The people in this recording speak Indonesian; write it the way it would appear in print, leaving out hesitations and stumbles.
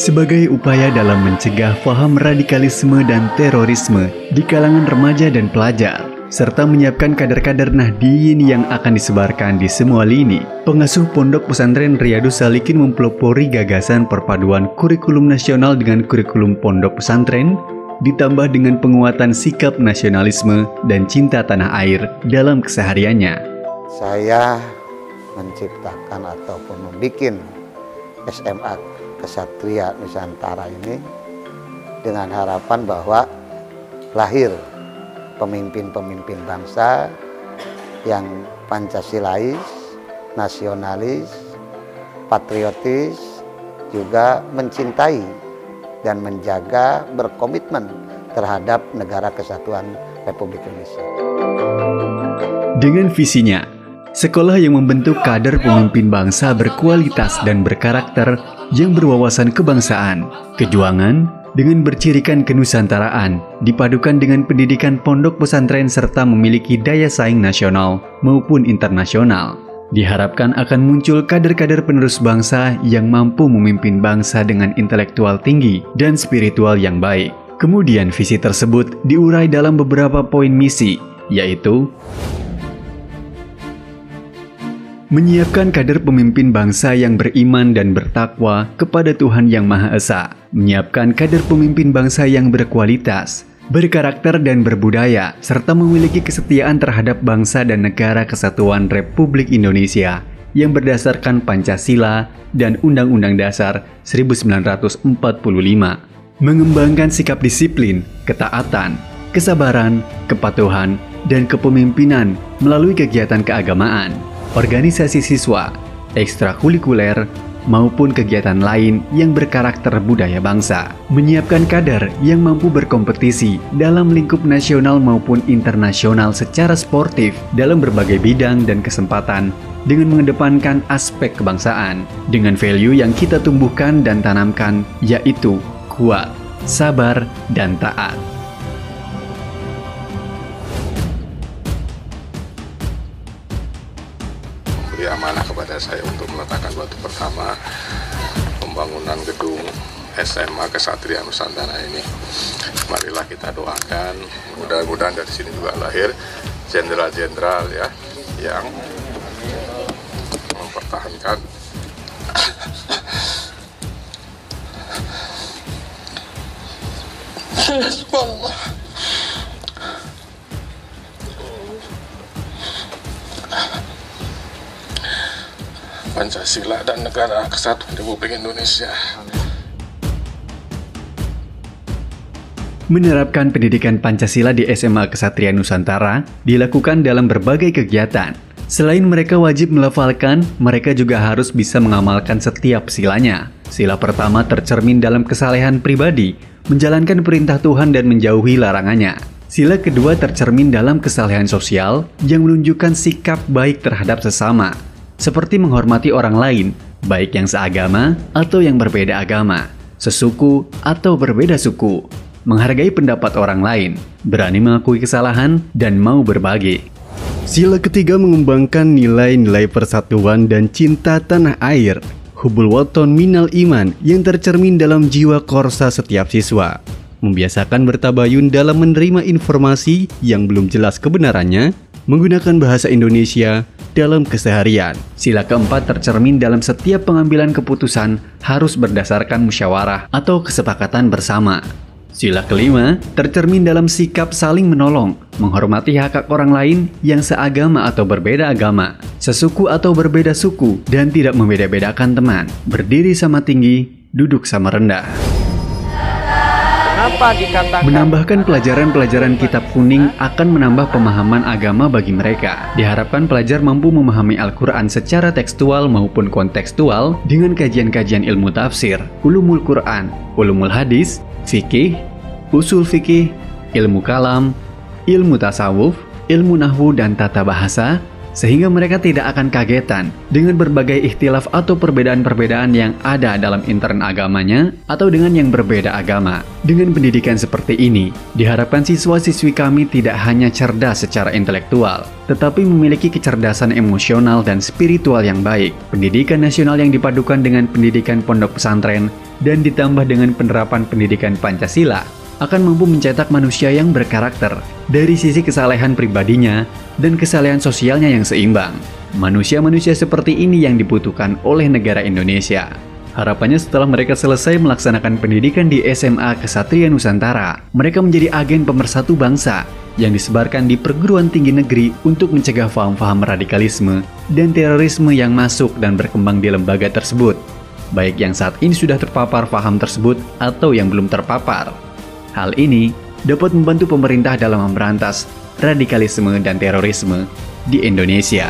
sebagai upaya dalam mencegah paham radikalisme dan terorisme di kalangan remaja dan pelajar, serta menyiapkan kader-kader Nahdliyin yang akan disebarkan di semua lini. Pengasuh Pondok Pesantren Riyadhus Shalikin mempelopori gagasan perpaduan kurikulum nasional dengan kurikulum pondok pesantren, ditambah dengan penguatan sikap nasionalisme dan cinta tanah air dalam kesehariannya. Saya menciptakan ataupun membuat SMA Ksatria Nusantara ini dengan harapan bahwa lahir pemimpin-pemimpin bangsa yang Pancasilais, nasionalis, patriotis, juga mencintai dan menjaga, berkomitmen terhadap negara kesatuan Republik Indonesia. Dengan visinya, sekolah yang membentuk kader pemimpin bangsa berkualitas dan berkarakter yang berwawasan kebangsaan, kejuangan, dengan bercirikan kenusantaraan, dipadukan dengan pendidikan pondok pesantren serta memiliki daya saing nasional maupun internasional. Diharapkan akan muncul kader-kader penerus bangsa yang mampu memimpin bangsa dengan intelektual tinggi dan spiritual yang baik. Kemudian visi tersebut diurai dalam beberapa poin misi, yaitu menyiapkan kader pemimpin bangsa yang beriman dan bertakwa kepada Tuhan Yang Maha Esa, menyiapkan kader pemimpin bangsa yang berkualitas, berkarakter dan berbudaya, serta memiliki kesetiaan terhadap bangsa dan negara kesatuan Republik Indonesia yang berdasarkan Pancasila dan Undang-Undang Dasar 1945. Mengembangkan sikap disiplin, ketaatan, kesabaran, kepatuhan, dan kepemimpinan melalui kegiatan keagamaan, organisasi siswa, ekstrakurikuler, maupun kegiatan lain yang berkarakter budaya bangsa. Menyiapkan kader yang mampu berkompetisi dalam lingkup nasional maupun internasional secara sportif dalam berbagai bidang dan kesempatan dengan mengedepankan aspek kebangsaan. Dengan value yang kita tumbuhkan dan tanamkan, yaitu kuat, sabar, dan taat. Beri amanah kepada saya untuk meletakkan batu pertama pembangunan gedung SMA Ksatria Nusantara ini. Marilah kita doakan, mudah-mudahan dari sini juga lahir jenderal-jenderal ya yang mempertahankan Pancasila dan negara kesatuan Republik Indonesia. Menerapkan pendidikan Pancasila di SMA Ksatria Nusantara dilakukan dalam berbagai kegiatan. Selain mereka wajib melafalkan, mereka juga harus bisa mengamalkan setiap silanya. Sila pertama tercermin dalam kesalehan pribadi, menjalankan perintah Tuhan dan menjauhi larangannya. Sila kedua tercermin dalam kesalehan sosial yang menunjukkan sikap baik terhadap sesama, seperti menghormati orang lain, baik yang seagama atau yang berbeda agama, sesuku atau berbeda suku, menghargai pendapat orang lain, berani mengakui kesalahan, dan mau berbagi. Sila ketiga mengembangkan nilai-nilai persatuan dan cinta tanah air, hubul waton minal iman yang tercermin dalam jiwa korsa setiap siswa. Membiasakan bertabayun dalam menerima informasi yang belum jelas kebenarannya, menggunakan bahasa Indonesia dalam keseharian. Sila keempat tercermin dalam setiap pengambilan keputusan harus berdasarkan musyawarah atau kesepakatan bersama. Sila kelima tercermin dalam sikap saling menolong, menghormati hak orang lain yang seagama atau berbeda agama, sesuku atau berbeda suku, dan tidak membeda-bedakan teman, berdiri sama tinggi, duduk sama rendah. Menambahkan pelajaran-pelajaran kitab kuning akan menambah pemahaman agama bagi mereka. Diharapkan pelajar mampu memahami Al-Quran secara tekstual maupun kontekstual dengan kajian-kajian ilmu tafsir, ulumul Quran, ulumul hadis, fikih, usul fikih, ilmu kalam, ilmu tasawuf, ilmu nahwu dan tata bahasa, sehingga mereka tidak akan kagetan dengan berbagai ikhtilaf atau perbedaan-perbedaan yang ada dalam intern agamanya atau dengan yang berbeda agama. Dengan pendidikan seperti ini, diharapkan siswa-siswi kami tidak hanya cerdas secara intelektual, tetapi memiliki kecerdasan emosional dan spiritual yang baik. Pendidikan nasional yang dipadukan dengan pendidikan pondok pesantren dan ditambah dengan penerapan pendidikan Pancasila akan mampu mencetak manusia yang berkarakter dari sisi kesalehan pribadinya dan kesalehan sosialnya yang seimbang. Manusia-manusia seperti ini yang dibutuhkan oleh negara Indonesia. Harapannya setelah mereka selesai melaksanakan pendidikan di SMA Ksatria Nusantara, mereka menjadi agen pemersatu bangsa yang disebarkan di perguruan tinggi negeri untuk mencegah paham-paham radikalisme dan terorisme yang masuk dan berkembang di lembaga tersebut, baik yang saat ini sudah terpapar paham tersebut atau yang belum terpapar. Hal ini dapat membantu pemerintah dalam memberantas radikalisme dan terorisme di Indonesia.